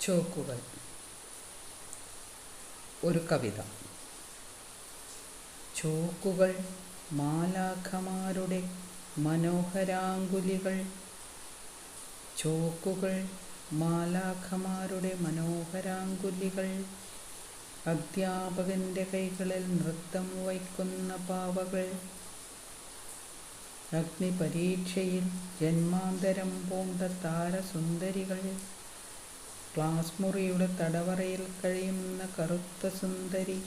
ചോക്കുകൾ. ഒരു കവിത. ചോക്കുകൾ മാലാഖമാരുടെ മനോഹരാങ്കുലികൾ. ചോക്കുകൾ മാലാഖമാരുടെ മനോഹരാങ്കുലികൾ. അധ്യാപകൻ്റെ കൈകളിൽ നൃത്തം വയ്ക്കുന്ന പാവകൾ. അഗ്നിപരീക്ഷയിൽ ജന്മാന്തരം പൂണ്ട താരസുന്ദരികൾ. ക്ലാസ് മുറിയുടെ തടവറയിൽ കഴിയുന്ന കറുത്ത സുന്ദരി.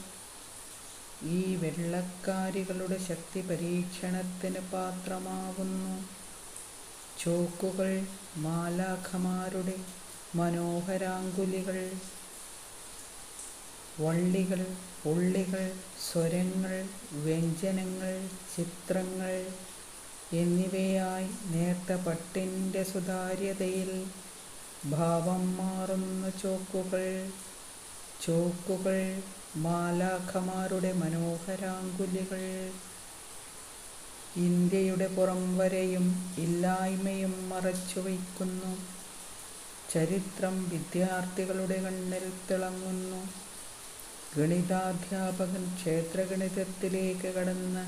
ഈ വെള്ളക്കാരികളുടെ ശക്തി പരീക്ഷണത്തിന് പാത്രമാവുന്നു. ചോക്കുകൾ മാലാഖമാരുടെ മനോഹരാങ്കുലികൾ. വള്ളികൾ, പുള്ളികൾ, സ്വരങ്ങൾ, വ്യഞ്ജനങ്ങൾ, ചിത്രങ്ങൾ എന്നിവയായി നേർത്ത പട്ടിൻ്റെ സുതാര്യതയിൽ ഭാവം മാറുന്ന ചോക്കുകൾ. ചോക്കുകൾ മാലാഖമാരുടെ മനോഹരാങ്കുലികൾ. ഇന്ത്യയുടെ പുറംവരയും ഇല്ലായ്മയും മറച്ചു വയ്ക്കുന്നു. ചരിത്രം വിദ്യാർത്ഥികളുടെ കണ്ണിൽ തിളങ്ങുന്നു. ഗണിതാധ്യാപകൻ ക്ഷേത്രഗണിതത്തിലേക്ക് കടന്ന്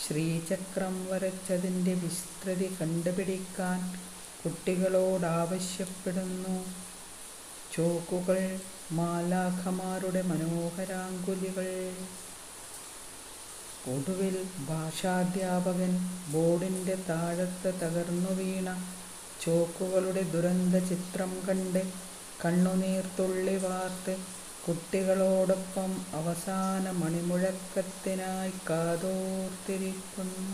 ശ്രീചക്രം വരച്ചതിൻ്റെ വിസ്തൃതി കണ്ടുപിടിക്കാൻ കുട്ടികളോടാവശ്യപ്പെടുന്നു. ചോക്കുകൾ മാലാഖമാരുടെ മനോഹരാങ്കുലികൾ. ഒടുവിൽ ഭാഷാധ്യാപകൻ ബോർഡിൻ്റെ താഴത്ത് തകർന്നു വീണ ചോക്കുകളുടെ ദുരന്ത ചിത്രം കണ്ട് കണ്ണുനീർ തുള്ളി വാർത്ത് കുട്ടികളോടൊപ്പം അവസാന മണിമുഴക്കത്തിനായി കാതോർത്തിരിക്കുന്നു.